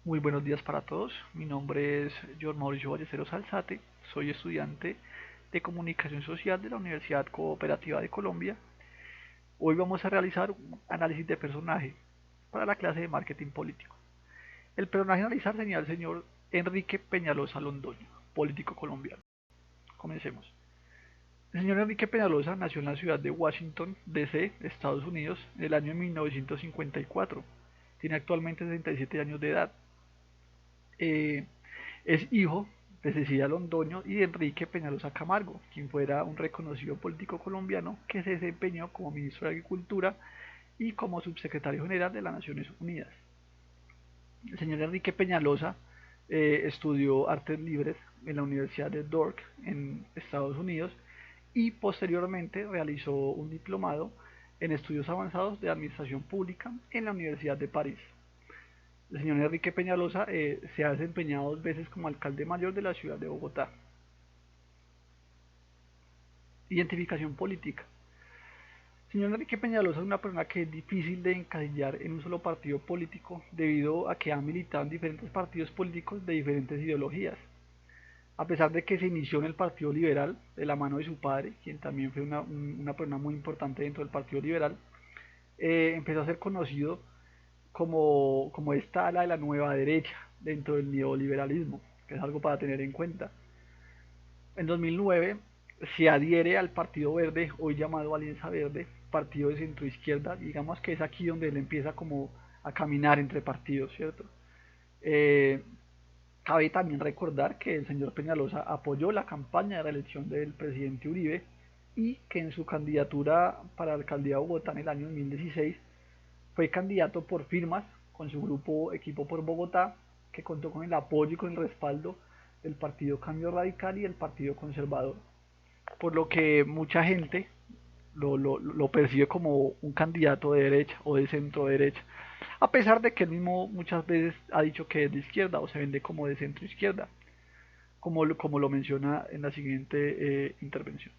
Muy buenos días para todos. Mi nombre es John Mauricio Ballesteros Alzate. Soy estudiante de Comunicación Social de la Universidad Cooperativa de Colombia. Hoy vamos a realizar un análisis de personaje para la clase de Marketing Político. El personaje a analizar sería el señor Enrique Peñalosa Londoño, político colombiano. Comencemos. El señor Enrique Peñalosa nació en la ciudad de Washington, D.C., Estados Unidos, en el año 1954. Tiene actualmente 67 años de edad. Eh, es hijo de Cecilia Londoño y de Enrique Peñalosa Camargo, quien fuera un reconocido político colombiano que se desempeñó como ministro de Agricultura y como subsecretario general de las Naciones Unidas. El señor Enrique Peñalosa estudió artes libres en la Universidad de York en Estados Unidos y posteriormente realizó un diplomado en estudios avanzados de administración pública en la Universidad de París. El señor Enrique Peñalosa se ha desempeñado dos veces como alcalde mayor de la ciudad de Bogotá. Identificación política. El señor Enrique Peñalosa es una persona que es difícil de encasillar en un solo partido político debido a que ha militado en diferentes partidos políticos de diferentes ideologías. A pesar de que se inició en el Partido Liberal de la mano de su padre, quien también fue una persona muy importante dentro del Partido Liberal, empezó a ser conocido como esta ala de la nueva derecha dentro del neoliberalismo, que es algo para tener en cuenta. En 2009 se adhiere al Partido Verde, hoy llamado Alianza Verde, partido de centro izquierda, digamos que es aquí donde él empieza como a caminar entre partidos, ¿cierto? Eh, Cabe también recordar que el señor Peñalosa apoyó la campaña de reelección del presidente Uribe y que en su candidatura para la alcaldía de Bogotá en el año 2016 fue candidato por firmas con su grupo Equipo por Bogotá, que contó con el apoyo y con el respaldo del Partido Cambio Radical y del Partido Conservador. Por lo que mucha gente lo percibe como un candidato de derecha o de centro derecha, a pesar de que él mismo muchas veces ha dicho que es de izquierda o se vende como de centro izquierda, como lo menciona en la siguiente intervención.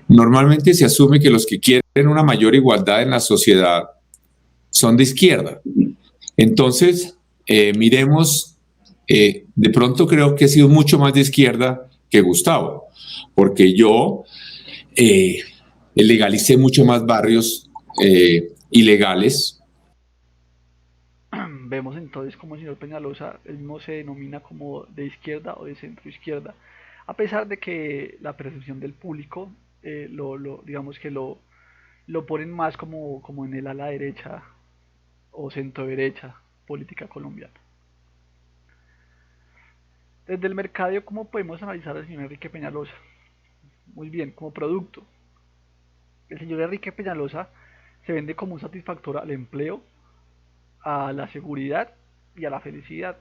Normalmente se asume que los que quieren una mayor igualdad en la sociedad son de izquierda. Entonces, miremos, de pronto creo que he sido mucho más de izquierda que Gustavo, porque yo legalicé mucho más barrios ilegales. Vemos entonces como el señor Peñalosa él mismo se denomina como de izquierda o de centro izquierda, a pesar de que la percepción del público digamos que lo ponen más como en el ala derecha o centro derecha política colombiana. Desde el mercado, ¿cómo podemos analizar al señor Enrique Peñalosa? Muy bien, como producto. El señor Enrique Peñalosa se vende como un satisfactor al empleo, a la seguridad y a la felicidad.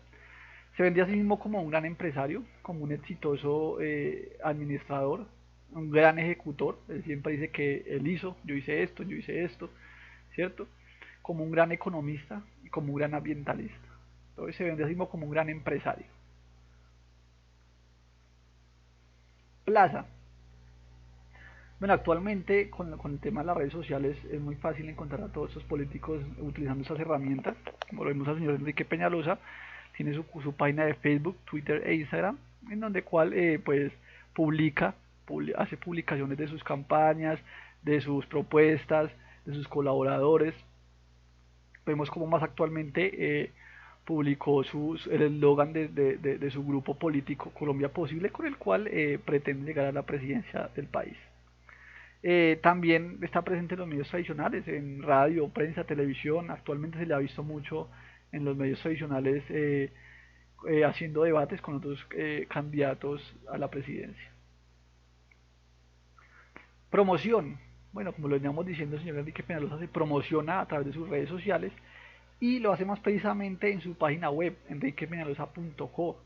Se vende a sí mismo como un gran empresario, como un exitoso administrador, un gran ejecutor. Él siempre dice que él hizo, yo hice esto, ¿cierto? Como un gran economista y como un gran ambientalista. Entonces se vende a sí mismo como un gran empresario. Plaza. Bueno, actualmente con el tema de las redes sociales es muy fácil encontrar a todos estos políticos utilizando esas herramientas. Como lo vemos al señor Enrique Peñalosa, tiene su página de Facebook, Twitter e Instagram, en donde cual pues publica, hace publicaciones de sus campañas, de sus propuestas, de sus colaboradores. Vemos como más actualmente publicó el eslogan de su grupo político Colombia Posible, con el cual pretende llegar a la presidencia del país. También está presente en los medios tradicionales, en radio, prensa, televisión. Actualmente se le ha visto mucho en los medios tradicionales haciendo debates con otros candidatos a la presidencia. Promoción. Bueno, como lo veníamos diciendo, el señor Enrique Peñalosa se promociona a través de sus redes sociales y lo hace más precisamente en su página web, enriquepeñalosa.co,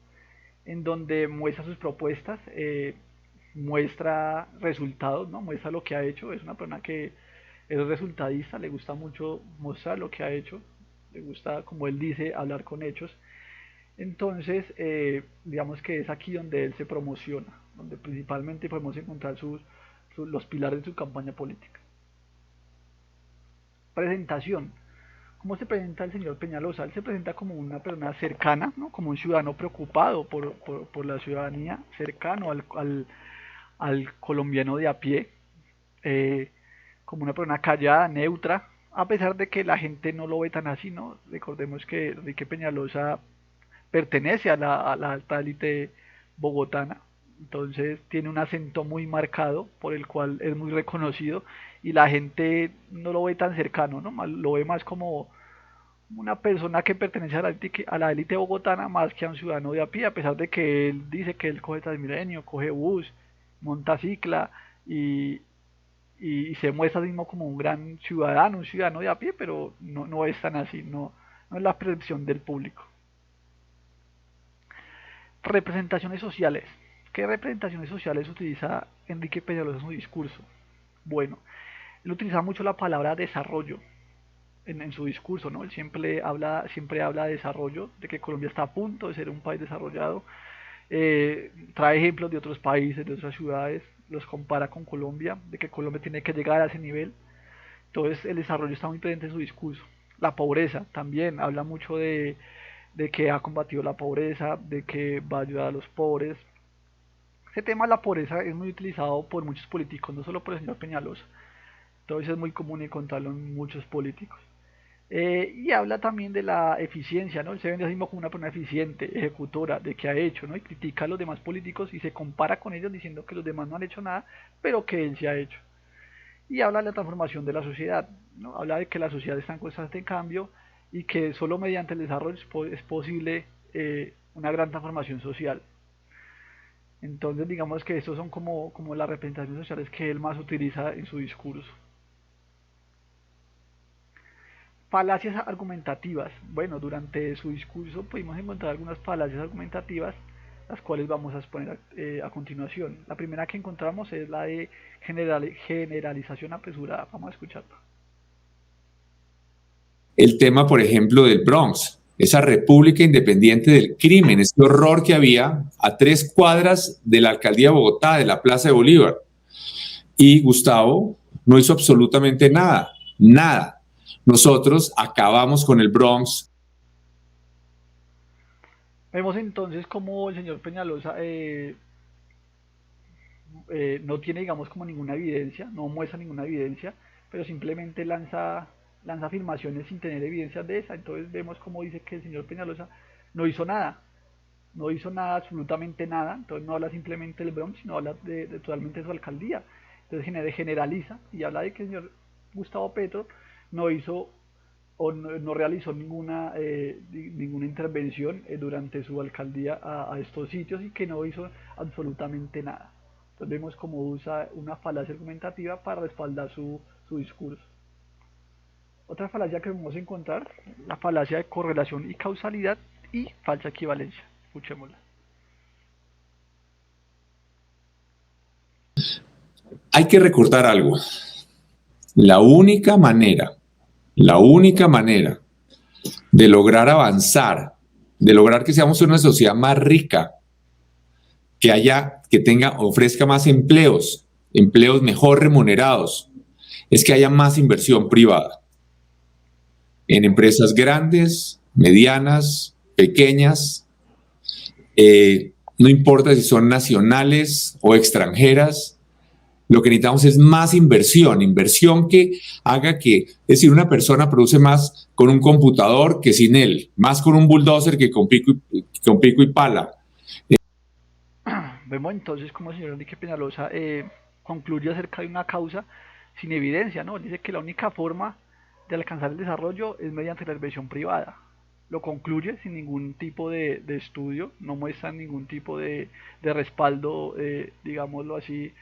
en donde muestra sus propuestas, muestra resultados, ¿no? Muestra lo que ha hecho. Es una persona que es resultadista, le gusta mucho mostrar lo que ha hecho, le gusta, como él dice, hablar con hechos. Entonces, digamos que es aquí donde él se promociona, donde principalmente podemos encontrar los pilares de su campaña política. Presentación. ¿Cómo se presenta el señor Peñalosa? Él se presenta como una persona cercana, ¿no? Como un ciudadano preocupado por la ciudadanía, cercano al colombiano de a pie, eh, como una persona callada, neutra, a pesar de que la gente no lo ve tan así, ¿no? Recordemos que Enrique Peñalosa pertenece a la alta élite bogotana, entonces tiene un acento muy marcado por el cual es muy reconocido y la gente no lo ve tan cercano, ¿no? Lo ve más como una persona que pertenece a la élite bogotana más que a un ciudadano de a pie, a pesar de que él dice que él coge Transmilenio, coge bus, monta cicla y, y se muestra mismo como un gran ciudadano, un ciudadano de a pie, pero no es tan así, no es la percepción del público. Representaciones sociales. ¿Qué representaciones sociales utiliza Enrique Peñalosa en su discurso? Bueno, él utiliza mucho la palabra desarrollo en su discurso, ¿no? Él siempre habla de desarrollo, de que Colombia está a punto de ser un país desarrollado. Trae ejemplos de otros países, de otras ciudades, los compara con Colombia, de que Colombia tiene que llegar a ese nivel. Entonces el desarrollo está muy presente en su discurso. La pobreza también, habla mucho de que ha combatido la pobreza, de que va a ayudar a los pobres. Ese tema de la pobreza es muy utilizado por muchos políticos, no solo por el señor Peñalosa. Entonces es muy común encontrarlo en muchos políticos. Y habla también de la eficiencia, ¿no? Él se vende a sí mismo como una persona eficiente, ejecutora, de qué ha hecho, ¿no? Y critica a los demás políticos y se compara con ellos diciendo que los demás no han hecho nada, pero que él sí ha hecho. Y habla de la transformación de la sociedad, ¿no? Habla de que la sociedad está en constante cambio y que solo mediante el desarrollo es posible una gran transformación social. Entonces digamos que estos son como las representaciones sociales que él más utiliza en su discurso. Falacias argumentativas. Bueno, durante su discurso pudimos encontrar algunas falacias argumentativas, las cuales vamos a exponer a continuación. La primera que encontramos es la de generalización apresurada. Vamos a escucharla. El tema, por ejemplo, del Bronx, esa república independiente del crimen, ese horror que había a 3 cuadras de la alcaldía de Bogotá, de la Plaza de Bolívar. Y Gustavo no hizo absolutamente nada, nada. Nosotros acabamos con el Bronx. Vemos entonces cómo el señor Peñalosa no tiene, digamos, como ninguna evidencia, no muestra ninguna evidencia, pero simplemente lanza afirmaciones sin tener evidencias de esa. Entonces vemos como dice que el señor Peñalosa no hizo nada, no hizo nada, absolutamente nada. Entonces no habla simplemente del Bronx, sino habla de totalmente de su alcaldía. Entonces generaliza y habla de que el señor Gustavo Petro no hizo o no realizó ninguna intervención durante su alcaldía a estos sitios y que no hizo absolutamente nada. Entonces vemos cómo usa una falacia argumentativa para respaldar su discurso. Otra falacia que vamos a encontrar, la falacia de correlación y causalidad y falsa equivalencia. Escuchémosla. Hay que recordar algo. La única manera, la única manera de lograr avanzar, de lograr que seamos una sociedad más rica, que tenga, ofrezca más empleos, empleos mejor remunerados, es que haya más inversión privada en empresas grandes, medianas, pequeñas, no importa si son nacionales o extranjeras. Lo que necesitamos es más inversión, inversión que haga que, es decir, una persona produce más con un computador que sin él, más con un bulldozer que con pico y pala. Vemos entonces como el señor Enrique Peñalosa concluye acerca de una causa sin evidencia, ¿no? Dice que la única forma de alcanzar el desarrollo es mediante la inversión privada. Lo concluye sin ningún tipo de estudio, no muestra ningún tipo de respaldo, digámoslo así.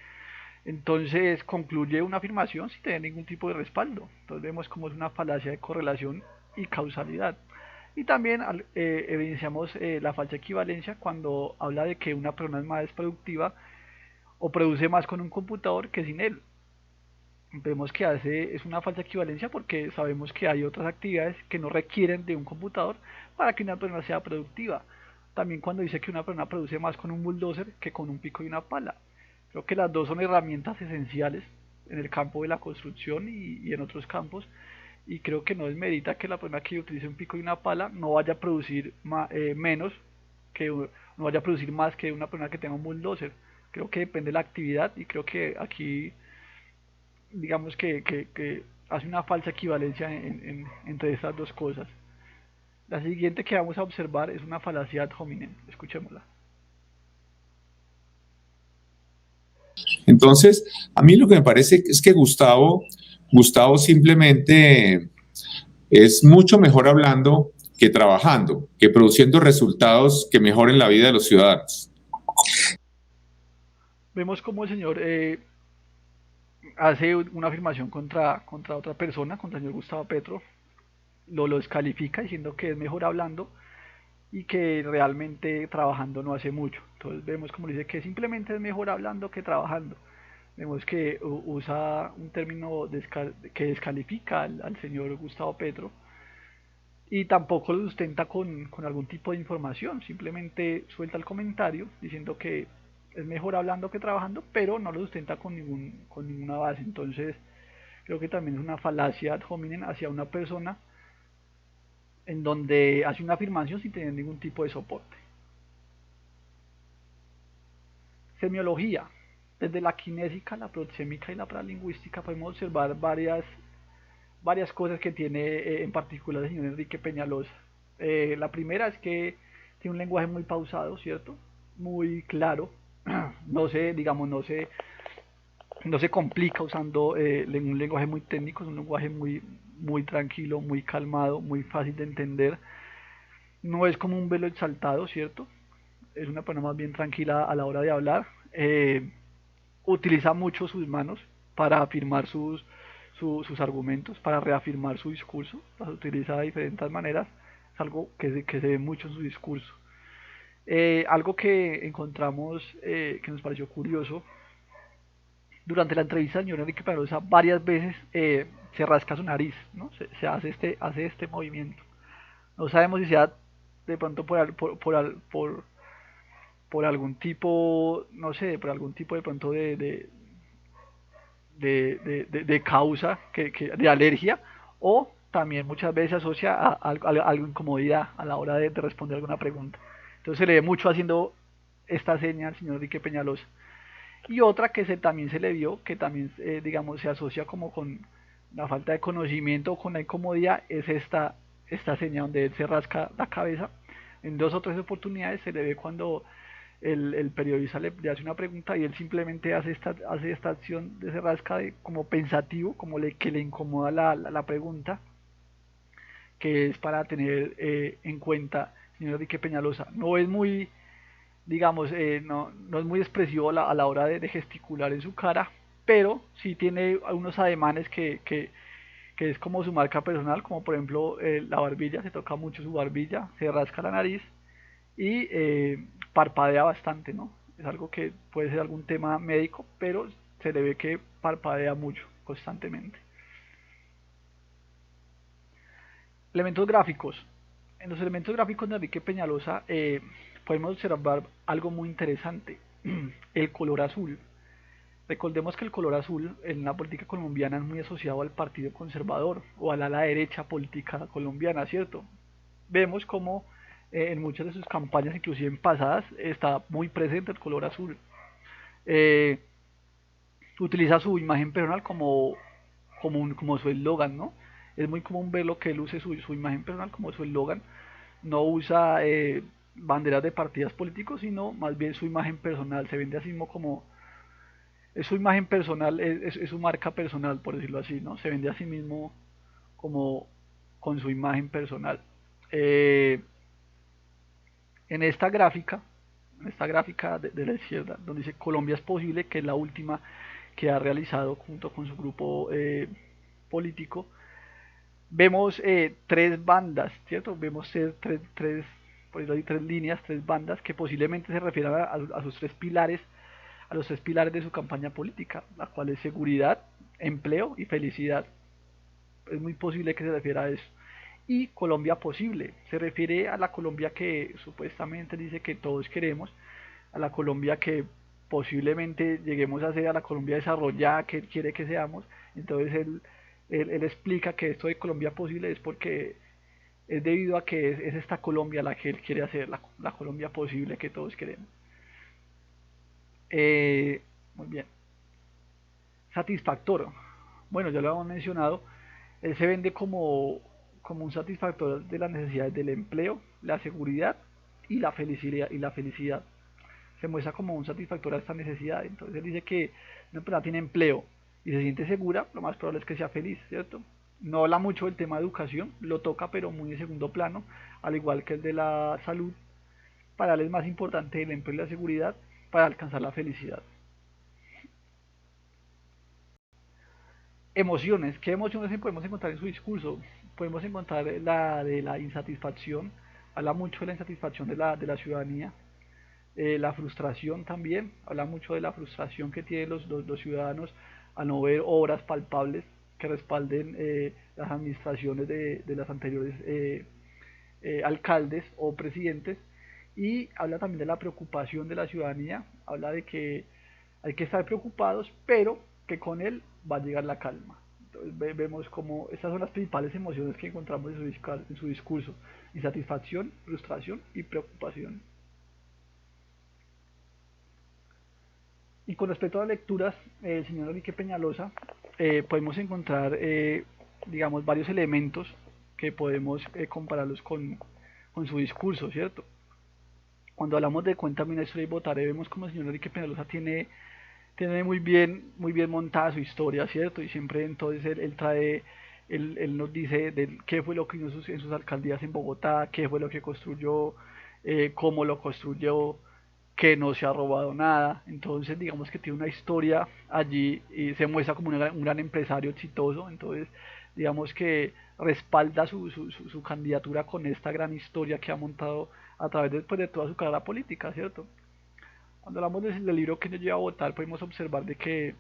Entonces concluye una afirmación sin tener ningún tipo de respaldo. Entonces vemos como es una falacia de correlación y causalidad. Y también evidenciamos la falsa equivalencia cuando habla de que una persona es más productiva o produce más con un computador que sin él. Vemos que es una falsa equivalencia porque sabemos que hay otras actividades que no requieren de un computador para que una persona sea productiva. También cuando dice que una persona produce más con un bulldozer que con un pico y una pala. Creo que las dos son herramientas esenciales en el campo de la construcción y en otros campos y creo que no desmerita que la persona que utilice un pico y una pala no vaya a producir menos no vaya a producir más que una persona que tenga un bulldozer. Creo que depende de la actividad y creo que aquí digamos que hace una falsa equivalencia entre estas dos cosas. La siguiente que vamos a observar es una falacia ad hominem. Escuchémosla. Entonces, a mí lo que me parece es que Gustavo simplemente es mucho mejor hablando que trabajando, que produciendo resultados que mejoren la vida de los ciudadanos. Vemos como el señor hace una afirmación contra otra persona, contra el señor Gustavo Petro, lo descalifica diciendo que es mejor hablando y que realmente trabajando no hace mucho. Entonces vemos como dice que simplemente es mejor hablando que trabajando. Vemos que usa un término que descalifica al señor Gustavo Petro y tampoco lo sustenta con algún tipo de información, simplemente suelta el comentario diciendo que es mejor hablando que trabajando, pero no lo sustenta con ninguna base. Entonces creo que también es una falacia ad hominem hacia una persona en donde hace una afirmación sin tener ningún tipo de soporte. Semiología. Desde la kinésica, la proxémica y la paralingüística podemos observar varias cosas que tiene en particular el señor Enrique Peñalosa. La primera es que tiene un lenguaje muy pausado, ¿cierto? Muy claro. No se, digamos, no se complica usando un lenguaje muy técnico, es un lenguaje muy tranquilo, muy calmado, muy fácil de entender. No es como un velo exaltado, ¿cierto? Es una persona más bien tranquila a la hora de hablar. Utiliza mucho sus manos para afirmar sus argumentos, para reafirmar su discurso. Las utiliza de diferentes maneras. Es algo que se ve mucho en su discurso. Algo que encontramos que nos pareció curioso durante la entrevista, el señor Enrique Peñalosa varias veces se rasca su nariz, ¿no? Se hace este movimiento. No sabemos si sea de pronto por algún tipo, no sé, por algún tipo de pronto de causa, de alergia, o también muchas veces se asocia a algo incomodidad a la hora de responder alguna pregunta. Entonces se le ve mucho haciendo esta seña al señor Enrique Peñalosa. Y otra que también se le vio, que también, digamos, se asocia como con la falta de conocimiento o con la incomodidad, es esta señal donde él se rasca la cabeza. En 2 o 3 oportunidades se le ve cuando el periodista le hace una pregunta y él simplemente hace esta acción de se rasca como pensativo, como que le incomoda la pregunta, que es para tener en cuenta, señor Enrique Peñalosa. No es muy, digamos, no es muy expresivo a la hora de gesticular en su cara, pero sí tiene unos ademanes que es como su marca personal, como por ejemplo la barbilla, se toca mucho su barbilla, se rasca la nariz y parpadea bastante, ¿no? Es algo que puede ser algún tema médico, pero se le ve que parpadea mucho, constantemente. Elementos gráficos. En los elementos gráficos de Enrique Peñalosa podemos observar algo muy interesante, el color azul. Recordemos que el color azul en la política colombiana es muy asociado al Partido Conservador o al ala derecha política colombiana, ¿cierto? Vemos como en muchas de sus campañas, inclusive en pasadas, está muy presente el color azul. Eh, Utiliza su imagen personal como su eslogan, ¿no? Es muy común verlo que él use su imagen personal como su eslogan. No usa banderas de partidos políticos, sino más bien su imagen personal. Se vende así mismo como es su imagen personal, es su marca personal, por decirlo así, ¿no? Se vende a sí mismo como con su imagen personal. Eh, en esta gráfica, de la izquierda, donde dice Colombia es posible, que es la última que ha realizado junto con su grupo político, vemos 3 bandas, ¿cierto? Vemos por ahí 3 líneas, 3 bandas que posiblemente se refieran a sus 3 pilares, a los 3 pilares de su campaña política, la cual es seguridad, empleo y felicidad. Es muy posible que se refiera a eso. Y Colombia posible, se refiere a la Colombia que supuestamente dice que todos queremos, a la Colombia que posiblemente lleguemos a ser, a la Colombia desarrollada que quiere que seamos. Entonces él Él explica que esto de Colombia posible es porque es debido a que es esta Colombia la que él quiere hacer, la Colombia posible que todos queremos. Muy bien. Satisfactor. Bueno, ya lo hemos mencionado. Él se vende como un satisfactor de las necesidades del empleo, la seguridad y la felicidad. Se muestra como un satisfactor a esta necesidad. Entonces él dice que una persona tiene empleo y se siente segura, lo más probable es que sea feliz, ¿cierto? No habla mucho del tema de educación, lo toca pero muy en segundo plano, al igual que el de la salud. Para él es más importante el empleo y la seguridad para alcanzar la felicidad. Emociones, ¿qué emociones podemos encontrar en su discurso? Podemos encontrar la de la insatisfacción, habla mucho de la insatisfacción de la ciudadanía, la frustración también, habla mucho de la frustración que tienen los ciudadanos a no ver obras palpables que respalden las administraciones de las anteriores alcaldes o presidentes, y habla también de la preocupación de la ciudadanía, habla de que hay que estar preocupados, pero que con él va a llegar la calma. Entonces vemos como estas son las principales emociones que encontramos en su discurso: insatisfacción, frustración y preocupación. Y con respecto a las lecturas, el señor Enrique Peñalosa, podemos encontrar, digamos, varios elementos que podemos compararlos con su discurso, ¿cierto? Cuando hablamos de Cuéntame una historia y votaré, vemos como el señor Enrique Peñalosa tiene muy bien montada su historia, ¿cierto? Y siempre entonces él nos dice qué fue lo que hizo en sus alcaldías en Bogotá, qué fue lo que construyó, cómo lo construyó, que no se ha robado nada. Entonces digamos que tiene una historia allí y se muestra como un gran empresario exitoso. Entonces digamos que respalda su candidatura con esta gran historia que ha montado a través de toda su carrera política, ¿cierto? Cuando hablamos del libro que nos lleva a votar, podemos observar de que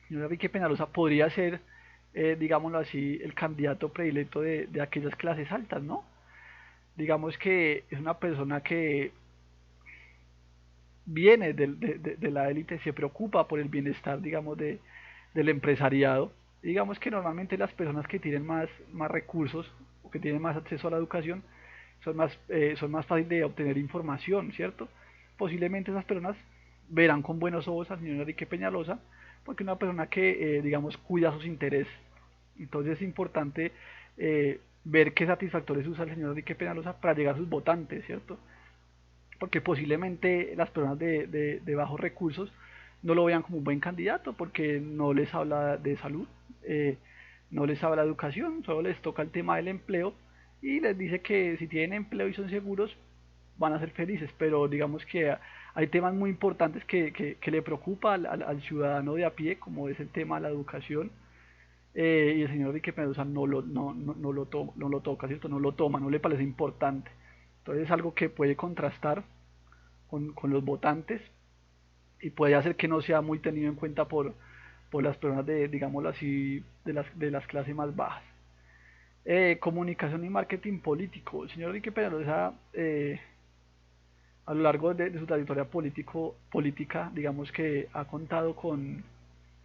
señor Enrique Peñalosa podría ser, digámoslo así, el candidato predilecto de aquellas clases altas, ¿no? Digamos que es una persona que viene de la élite, se preocupa por el bienestar, digamos, del empresariado. Digamos que normalmente las personas que tienen más recursos o que tienen más acceso a la educación son más fáciles de obtener información, ¿cierto? Posiblemente esas personas verán con buenos ojos al señor Enrique Peñalosa porque es una persona que, digamos, cuida sus intereses. Entonces es importante ver qué satisfactores usa el señor Enrique Peñalosa para llegar a sus votantes, ¿cierto? Porque posiblemente las personas de bajos recursos no lo vean como un buen candidato porque no les habla de salud, eh, no les habla de educación, solo les toca el tema del empleo y les dice que si tienen empleo y son seguros van a ser felices, pero digamos que hay temas muy importantes que le preocupa al ciudadano de a pie, como es el tema de la educación, y el señor Enrique Peñalosa no lo toca, ¿cierto? No lo toma, no le parece importante. Entonces es algo que puede contrastar con los votantes y puede hacer que no sea muy tenido en cuenta por las personas digámoslo así, de las clases más bajas. Comunicación y marketing político. El señor Enrique Peñalosa, a lo largo de su trayectoria política, digamos que ha contado con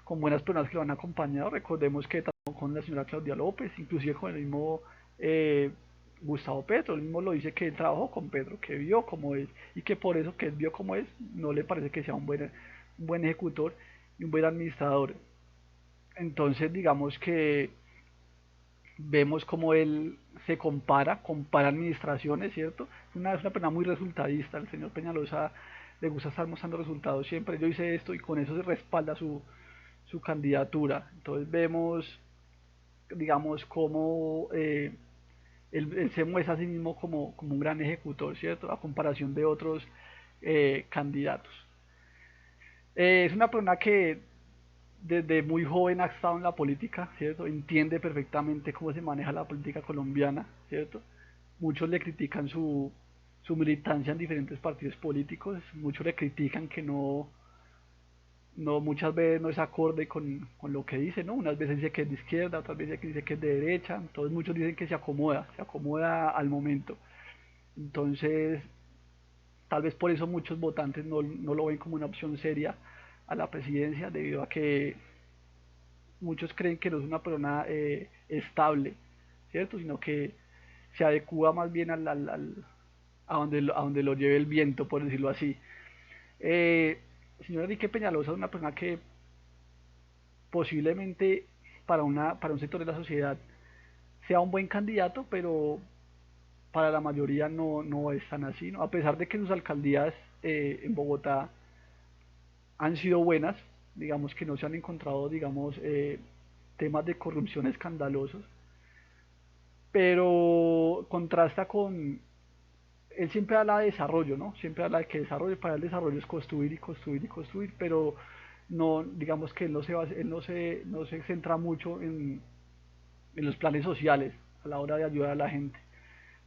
buenas personas que lo han acompañado. Recordemos que trabajó con la señora Claudia López, inclusive con el mismo Gustavo Petro. Él mismo lo dice que él trabajó con Petro, que vio cómo es, y que por eso que él vio cómo es, no le parece que sea un buen ejecutor y un buen administrador. Entonces, digamos que vemos cómo él se compara administraciones, ¿cierto? Es una persona muy resultadista. El señor Peñalosa le gusta estar mostrando resultados siempre. Yo hice esto y con eso se respalda su candidatura. Entonces vemos, digamos, cómo él se muestra a sí mismo como un gran ejecutor, ¿cierto? A comparación de otros candidatos. Es una persona que desde muy joven ha estado en la política, ¿cierto? Entiende perfectamente cómo se maneja la política colombiana, ¿cierto? Muchos le critican su militancia en diferentes partidos políticos, muchos le critican que muchas veces no es acorde con lo que dice, ¿no? Unas veces dice que es de izquierda, otras veces dice que es de derecha, entonces muchos dicen que se acomoda al momento. Entonces, tal vez por eso muchos votantes no lo ven como una opción seria a la presidencia, debido a que muchos creen que no es una persona estable, ¿cierto? Sino que se adecua más bien a donde lo lleve el viento, por decirlo así. Eh, Señor Enrique Peñalosa es una persona que posiblemente para un sector de la sociedad sea un buen candidato, pero para la mayoría no es tan así, ¿no? A pesar de que sus alcaldías en Bogotá han sido buenas, digamos que no se han encontrado, digamos, temas de corrupción escandalosos, pero contrasta con, él siempre habla de desarrollo, ¿no? Siempre habla de que desarrollo, para el desarrollo es construir y construir y construir, pero no, digamos que él no se centra mucho en los planes sociales a la hora de ayudar a la gente.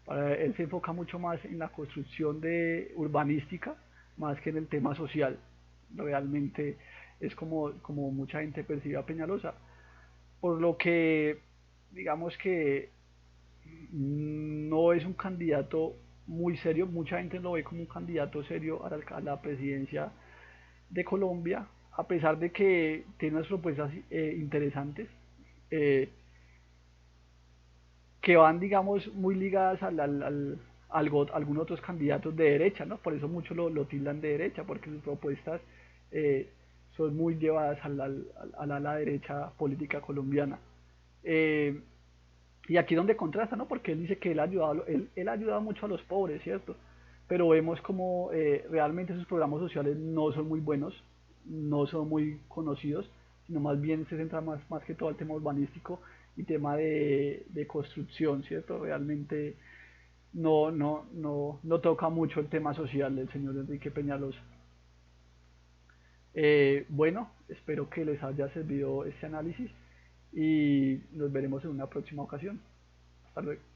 Para él se enfoca mucho más en la construcción de urbanística, más que en el tema social. Realmente es como mucha gente percibe a Peñalosa. Por lo que, digamos que no es un candidato muy serio, mucha gente lo ve como un candidato serio a la presidencia de Colombia, a pesar de que tiene unas propuestas interesantes, eh, que van, digamos, muy ligadas algunos otros candidatos de derecha, ¿no? Por eso muchos lo tildan de derecha, porque sus propuestas eh, son muy llevadas a la derecha política colombiana. Eh, y aquí es donde contrasta, ¿no? Porque él dice que él ha ayudado mucho a los pobres, ¿cierto? Pero vemos como realmente sus programas sociales no son muy buenos, no son muy conocidos, sino más bien se centra más que todo al tema urbanístico y tema de construcción, ¿cierto? Realmente no toca mucho el tema social del señor Enrique Peñalosa. Bueno, espero que les haya servido este análisis y nos veremos en una próxima ocasión. Hasta luego.